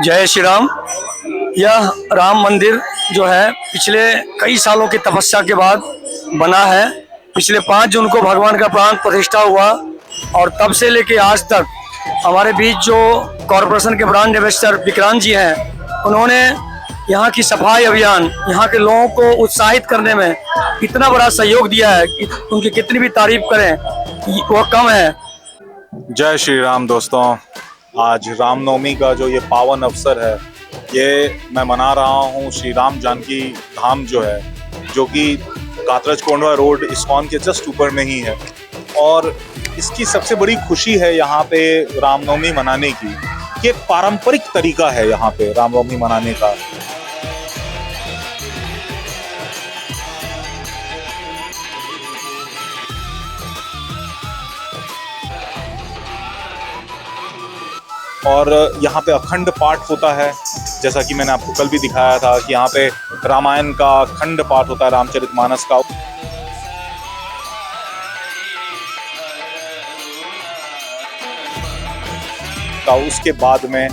जय श्री राम। यह राम मंदिर जो है पिछले कई सालों की तपस्या के बाद बना है। पिछले 5 जून को भगवान का प्राण प्रतिष्ठा हुआ और तब से लेके आज तक हमारे बीच जो कॉरपोरेशन के ब्रांड एम्बेसडर विक्रांत जी हैं, उन्होंने यहाँ की सफाई अभियान, यहाँ के लोगों को उत्साहित करने में इतना बड़ा सहयोग दिया है कि उनकी कितनी भी तारीफ करें वह कम है। जय श्री राम दोस्तों, आज रामनवमी का जो ये पावन अवसर है, ये मैं मना रहा हूँ श्री राम जानकी धाम जो है, जो कि कातरज कोंडवा रोड इस्कॉन के जस्ट ऊपर में ही है। और इसकी सबसे बड़ी खुशी है यहाँ पे रामनवमी मनाने की, कि एक पारंपरिक तरीका है यहाँ पे रामनवमी मनाने का। और यहाँ पे अखंड पाठ होता है, जैसा कि मैंने आपको कल भी दिखाया था कि यहाँ पे रामायण का अखंड पाठ होता है, रामचरितमानस का। उसके बाद में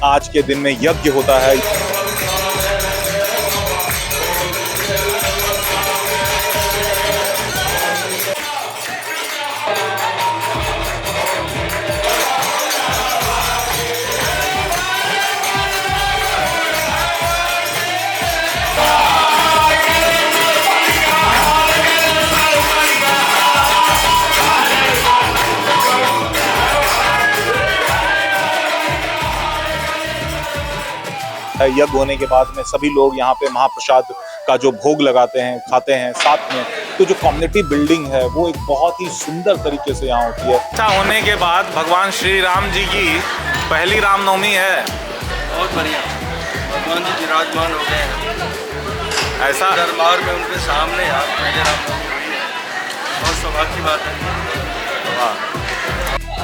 आज के दिन में यज्ञ होता है। यज्ञ होने के बाद में सभी लोग यहाँ पे महाप्रसाद का जो भोग लगाते हैं, खाते हैं साथ में। तो जो कम्युनिटी बिल्डिंग है वो एक बहुत ही सुंदर तरीके से यहाँ होती है। अच्छा होने के बाद भगवान श्री राम जी की पहली रामनवमी है। बहुत बढ़िया, भगवान जी विराजमान हो गए हैं ऐसा दरबार में, उनके सामने यार पहले रामनवमी हुई है। बहुत सौभाग्य की बात है।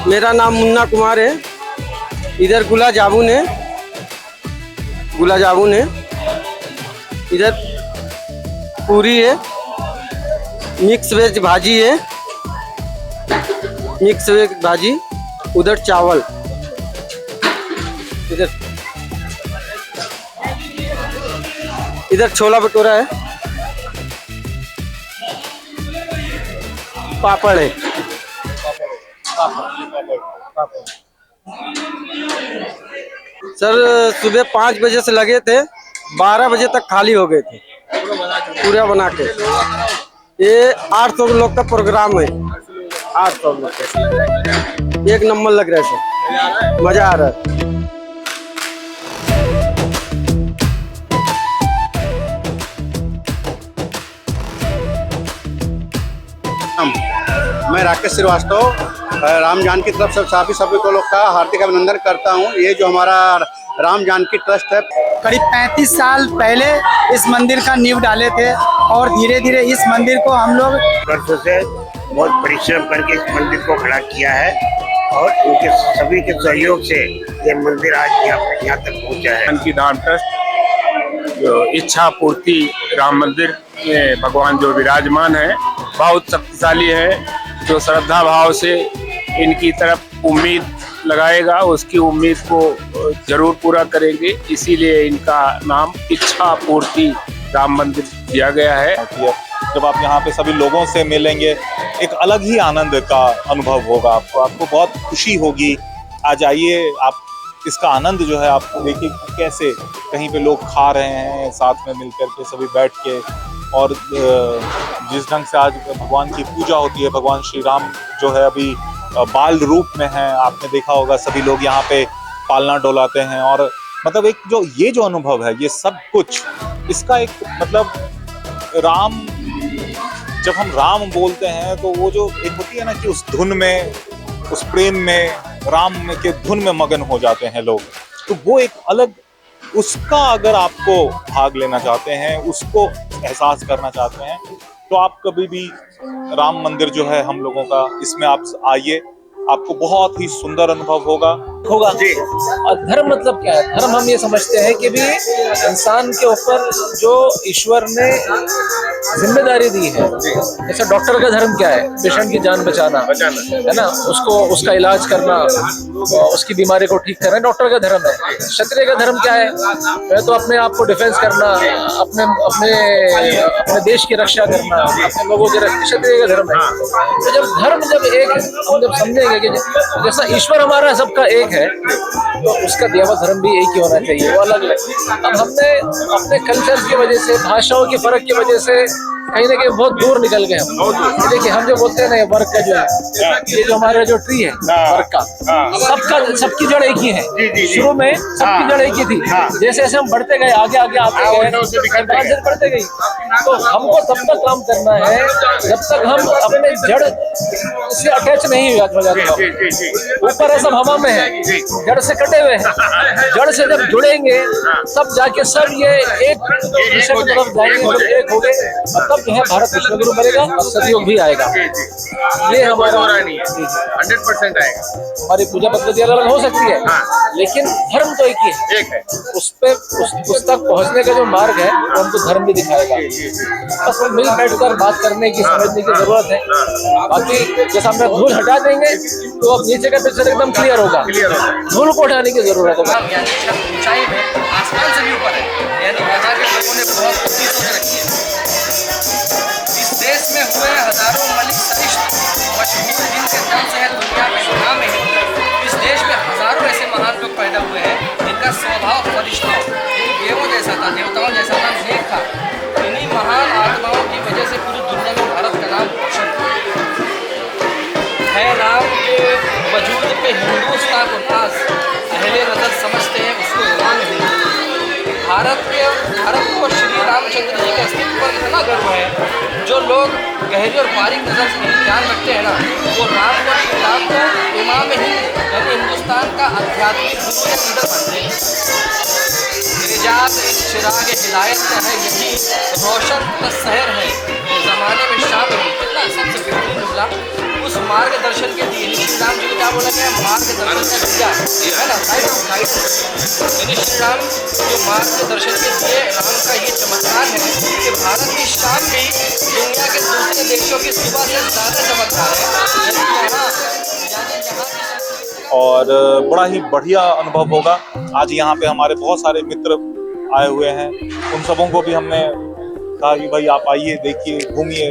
मेरा नाम मुन्ना कुमार है। इधर गुलाब जामुन है, इधर पूरी है, मिक्स वेज भाजी है, मिक्स वेज भाजी, उधर चावल, इधर छोला भटूरा है, पापड़ है। सर सुबह 5 बजे से लगे थे, 12 बजे तक खाली हो गए थे पूरा बना के। ये 800 लोग का प्रोग्राम है, 800 लोग का। एक नंबर लग रहा है सर, मजा आ रहा है। मैं राकेश श्रीवास्तव राम जानकी तरफ से सभी को लोग का हार्दिक अभिनंदन करता हूं। ये जो हमारा राम जानकी ट्रस्ट है, करीब 35 साल पहले इस मंदिर का नींव डाले थे और धीरे धीरे इस मंदिर को हम लोग वर्षों से बहुत परिश्रम करके इस मंदिर को खड़ा किया है और उनके सभी के सहयोग से ये मंदिर आज यहाँ तक पहुँचा है। जानकी धाम ट्रस्ट जो इच्छा पूर्ति राम मंदिर में भगवान जो विराजमान है, बहुत शक्तिशाली है। जो श्रद्धा भाव से इनकी तरफ उम्मीद लगाएगा, उसकी उम्मीद को जरूर पूरा करेंगे। इसीलिए इनका नाम इच्छा पूर्ति राम मंदिर दिया गया है। जब आप यहाँ पे सभी लोगों से मिलेंगे, एक अलग ही आनंद का अनुभव होगा आपको बहुत खुशी होगी। आज आइए, आप इसका आनंद जो है आपको देखिए कैसे कहीं पे लोग खा रहे हैं साथ में मिलकर के, सभी बैठ के। और जिस ढंग से आज भगवान की पूजा होती है, भगवान श्री राम जो है अभी बाल रूप में हैं, आपने देखा होगा सभी लोग यहाँ पे पालना डोलाते हैं। और मतलब एक ये जो अनुभव है, ये सब कुछ इसका एक मतलब राम, जब हम राम बोलते हैं तो वो जो एक होती है ना कि उस धुन में, उस प्रेम में, राम के धुन में मगन हो जाते हैं लोग। तो वो एक अलग, उसका अगर आपको भाग लेना चाहते हैं, उसको एहसास करना चाहते हैं, तो आप कभी भी राम मंदिर जो है हम लोगों का, इसमें आप आइए आपको बहुत ही सुंदर अनुभव होगा। और धर्म मतलब क्या है? धर्म हम ये समझते हैं कि भी इंसान के ऊपर जो ईश्वर ने जिम्मेदारी दी है, जैसे डॉक्टर का धर्म क्या है? पेशेंट की जान बचाना है ना, उसको उसका इलाज करना, उसकी बीमारी को ठीक करना डॉक्टर का धर्म है। क्षत्रिय का धर्म क्या है? तो अपने आप को डिफेंस करना, अपने अपने अपने देश की रक्षा करना, अपने लोगों की रक्षा, क्षत्रिय का धर्म है। तो जब धर्म जब एक हम जब समझेंगे कि जैसा ईश्वर हमारा सबका एक है, तो उसका दिया हुआ धर्म भी एक ही होना चाहिए, वो अलग अलग। अब हमने अपने कल्चर की वजह से, भाषाओं के फर्क की वजह से कहीं ना कहीं बहुत दूर निकल गए हम। देखिए हम जो बोलते हैं ना, वर्क का जो है, ये जो हमारा जो ट्री है वर्क का, सबकी जड़ एक ही है। शुरू में सबकी जड़ एक ही थी, जैसे जैसे हम बढ़ते गए आगे आगे आते गए, बढ़ते गई। तो हमको तब तक काम करना है जब तक हम अपने जड़ से अटैच नहीं हो जाते। ऊपर है सब हवा में है, जड़ से कटे हुए हैं। जड़ से जब जुड़ेंगे तब जाके सब ये एक विषय की तरफ जाएंगे, जब एक हो गए तब जो है भारत विश्व गुरु बनेगा और सतयुग भी आएगा। ये हमारा 100% आएगा। हमारी पूजा पद्धति अलग अलग हो सकती है, लेकिन धर्म तो एक ही है। उस तक पहुंचने का जो मार्ग है वो हमको धर्म भी दिखाएगा। बस मिल बैठकर बात करने की, समझने की जरूरत है। बाकी जैसा हमने धूल हटा देंगे तो अब नीचे का पिक्चर एकदम क्लियर होगा। धूल को हटाने की जरूरत है। ऊंचाई में आसमान से भी ऊपर है, यानी यहाँ के लोगों ने बहुत ऊंची सोच रखी है। इस देश में हुए हजारों मलिक सरिष्ठ मशहूर जिनके दम से है दुनिया में नाम है। इस देश में हजारों ऐसे महान लोग पैदा हुए हैं जिनका स्वभाव फरिश्ता, देवों जैसा था, देवताओं जैसा था, नेक था। इन्हीं महान आत्माओं की वजह से पूरी दुनिया में भारत का नाम रोशन है। राम के वजूद पे हिंदुस्तान को नाज अहले नजर समझते हैं, उसको ईमान है। भारत को श्री रामचंद्र जी के अस्तित्व पर इतना गर्व है, जो लोग गहरी और बारीक नजर से नहीं ध्यान रखते हैं ना, वो राम और श्री राम को इमाम हिंद यानी हिंदुस्तान का आध्यात्मिक गुरु या लीडर मानते हैं। निजात एक चिराग हिदायत का है, यही रोशन का शहर है, जमाने में शामिल कितना सबसे बेहतरीन जुमला उस मार्गदर्शन के दिए। श्री राम जी को क्या बोला गया? मार्गदर्शन का दिया है ना, यानी श्री राम जो मार्गदर्शन के दिए, राम का ये चमत्कार है कि भारत की शान भी दुनिया के दूसरे देशों की सुबह से ज़्यादा चमत्कार है। और बड़ा ही बढ़िया अनुभव होगा। आज यहाँ पे हमारे बहुत सारे मित्र आए हुए हैं, उन सबों को भी हमने कहा कि भाई आप आइए, देखिए, घूमिए,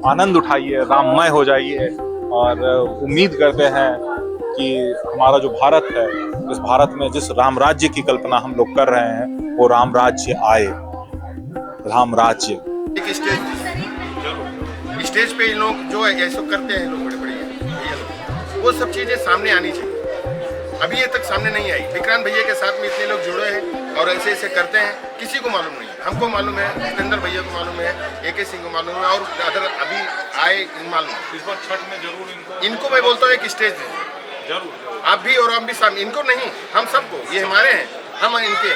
आनंद उठाइए, राममय हो जाइए। और उम्मीद करते हैं कि हमारा जो भारत है, इस भारत में जिस राम राज्य की कल्पना हम लोग कर रहे हैं, वो राम राज्य आए। राम राज्य एक स्टेज पे इन लोग जो ऐसा करते हैं, लोग बड़े भैया लोग, वो सब चीजें सामने आनी चाहिए। अभी ये तक सामने नहीं आई। विक्रांत भैया के साथ में इतने लोग जुड़े हैं और ऐसे ऐसे करते हैं, किसी को मालूम नहीं। हमको मालूम है, जितेंद्र भैया को मालूम है, AK सिंह को मालूम है, और अदर अभी आए मालूम है। इस बार छठ में जरूर इनको मैं बोलता हूँ एक स्टेज दीजिए, जरूर आप भी और हम भी सामने, इनको नहीं, हम सबको, ये हमारे हैं, हम इनके,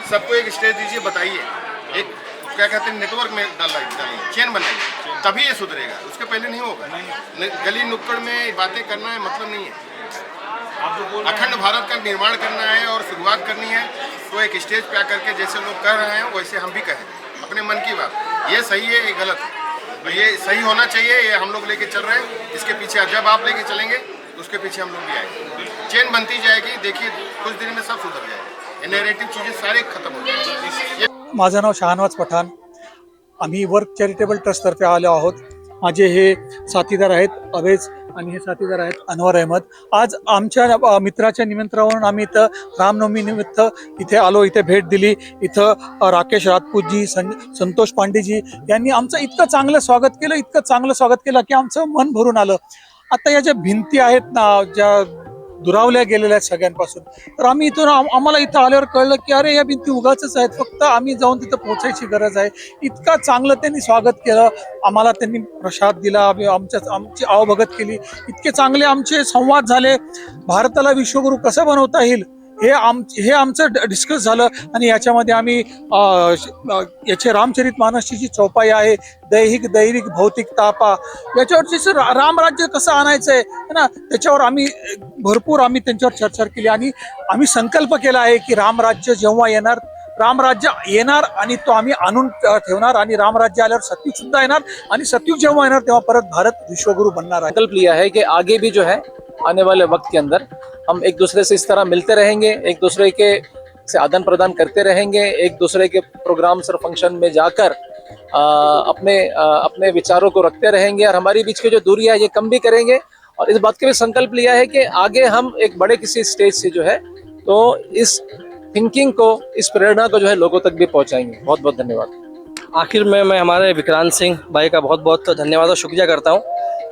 सबको एक स्टेज दीजिए, बताइए, एक क्या कहते हैं नेटवर्क में डालिए, चेन बनाइए, तभी ये सुधरेगा। उसके पहले नहीं होगा। गली नुक्कड़ में बातें करना है मतलब नहीं है। अखंड भारत का निर्माण करना है और शुरुआत करनी है, तो एक स्टेज पे आकर के जैसे लोग कर रहे हैं वैसे हम भी कहें अपने मन की बात। ये सही है, ये गलत है, ये सही होना चाहिए, ये हम लोग लेके चल रहे हैं। इसके पीछे जब आप लेके चलेंगे तो उसके पीछे हम लोग भी आएंगे, चेन बनती जाएगी। देखिए कुछ दिन में सब सुधर जाएगा, ये नेगेटिव चीज़ें सारे खत्म हो जाएंगी। माझं नाव शहानवाज पठाण, आम्ही वर्क चॅरिटेबल ट्रस्टतर्फे आलो आहोत। माझे हे साथीदार आहेत अवेज आणि हे साथीदार आहेत अनवर अहमद। आज आमच्या मित्राच्या निमंत्रणावरून आम्ही इथं रामनवमी निमित्त इथे आलो, इथे भेट दिली। इथं राकेश राजपूतजी, संतोष पांडेजी यांनी आमचं इतकं चांगलं स्वागत केलं की आमचं मन भरून आलं। आता या ज्या भिंती आहेत ना, ज्या दुरावल्या गेलेल्या आहेत सगळ्यांपासून, तर आम्ही इथून आम्हाला इथं आल्यावर कळलं की अरे या भिंती उगाचच आहेत, फक्त आम्ही जाऊन तिथं पोहोचायची गरज आहे। इतका चांगलं त्यांनी स्वागत केलं, आम्हाला त्यांनी प्रसाद दिला, आमची आवभगत केली, इतके चांगले आमचे संवाद झाले। भारताला विश्वगुरु कसं बनवता येईल हे आमचं डिस्कस झालं आणि याच्यामध्ये आम्ही याचे रामचरितमानसची जी चौपाई आहे, दैविक भौतिक तापा, याच्यावरची रामराज्य कसं आणायचं आहे ना, त्याच्यावर आम्ही भरपूर त्यांच्यावर चर्चा केली आणि आम्ही संकल्प केला आहे की रामराज्य जेव्हा येणार, रामराज्य येणार आणि तो आम्ही आणून ठेवणार आणि रामराज्य आल्यावर सतयुग सुद्धा येणार आणि सतयुग जेव्हा येणार तेव्हा परत भारत विश्वगुरु बनणार आहे। संकल्प लिया है कि आगे भी जो है आने वाले वक्त के अंदर हम एक दूसरे से इस तरह मिलते रहेंगे, एक दूसरे के से आदान प्रदान करते रहेंगे, एक दूसरे के प्रोग्राम्स और फंक्शन में जाकर अपने विचारों को रखते रहेंगे और हमारी बीच की जो दूरी है ये कम भी करेंगे। और इस बात का भी संकल्प लिया है कि आगे हम एक बड़े किसी स्टेज से जो है तो इस थिंकिंग को, इस प्रेरणा को जो है लोगों तक भी पहुंचाएंगे। बहुत बहुत धन्यवाद। आखिर में मैं हमारे विक्रांत सिंह भाई का बहुत बहुत धन्यवाद और शुक्रिया करता हूँ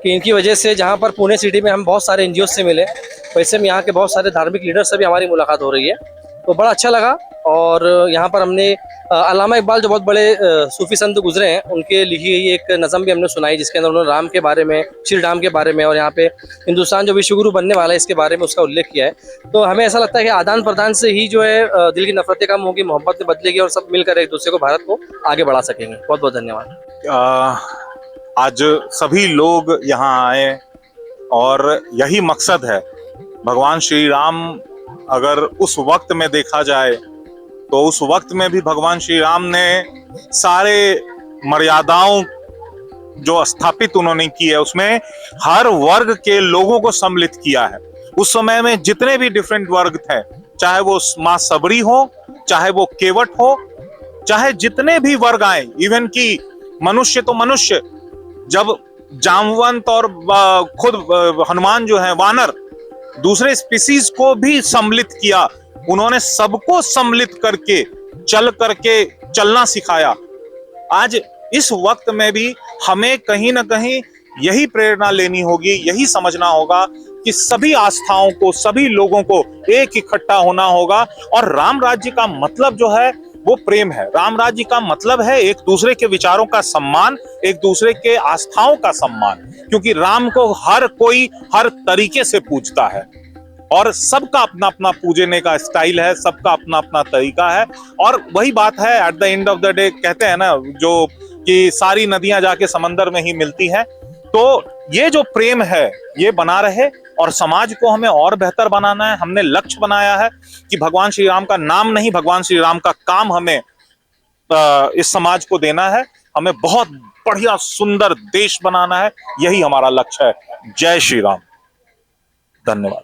कि इनकी वजह से जहाँ पर पुणे सिटी में हम बहुत सारे एनजीओ से मिले, वैसे में यहाँ के बहुत सारे धार्मिक लीडर से भी हमारी मुलाकात हो रही है, तो बड़ा अच्छा लगा। और यहाँ पर हमने अल्लामा इकबाल जो बहुत बड़े सूफी संत गुजरे हैं, उनके लिखी हुई एक नज़म भी हमने सुनाई, जिसके अंदर उन्होंने राम के बारे में, श्री राम के बारे में और यहाँ पे हिंदुस्तान जो विश्वगुरु बनने वाला है इसके बारे में उसका उल्लेख किया है। तो हमें ऐसा लगता है कि आदान प्रदान से ही जो है दिल की नफरतें कम होगी, मोहब्बत में बदलेगी और सब मिलकर एक दूसरे को, भारत को आगे बढ़ा सकेंगे। बहुत बहुत धन्यवाद। आज सभी लोग यहाँ आए और यही मकसद है। भगवान श्री राम अगर उस वक्त में देखा जाए तो उस वक्त में भी भगवान श्री राम ने सारे मर्यादाओं जो स्थापित उन्होंने की है उसमें हर वर्ग के लोगों को सम्मिलित किया है। उस समय में जितने भी डिफरेंट वर्ग थे, चाहे वो माँ सबरी हो, चाहे वो केवट हो, चाहे जितने भी वर्ग आए, इवन कि मनुष्य तो मनुष्य, जब जामवंत और खुद हनुमान जो है वानर, दूसरे स्पीसीज को भी सम्मिलित किया। उन्होंने सबको सम्मिलित करके चलना सिखाया। आज इस वक्त में भी हमें कहीं ना कहीं यही प्रेरणा लेनी होगी, यही समझना होगा कि सभी आस्थाओं को, सभी लोगों को एक इकट्ठा होना होगा। और राम राज्य का मतलब जो है वो प्रेम है। राम राज्य का मतलब है एक दूसरे के विचारों का सम्मान, एक दूसरे के आस्थाओं का सम्मान, क्योंकि राम को हर कोई हर तरीके से पूजता है और सबका अपना अपना पूजने का स्टाइल है, सबका अपना अपना तरीका है। और वही बात है, at the end of the day कहते हैं ना जो कि सारी नदियां जाके समंदर में ही मिलती हैं। तो ये जो प्रेम है ये बना रहे और समाज को हमें और बेहतर बनाना है। हमने लक्ष्य बनाया है कि भगवान श्री राम का नाम नहीं, भगवान श्री राम का काम हमें इस समाज को देना है। हमें बहुत बढ़िया सुंदर देश बनाना है, यही हमारा लक्ष्य है। जय श्री राम। धन्यवाद।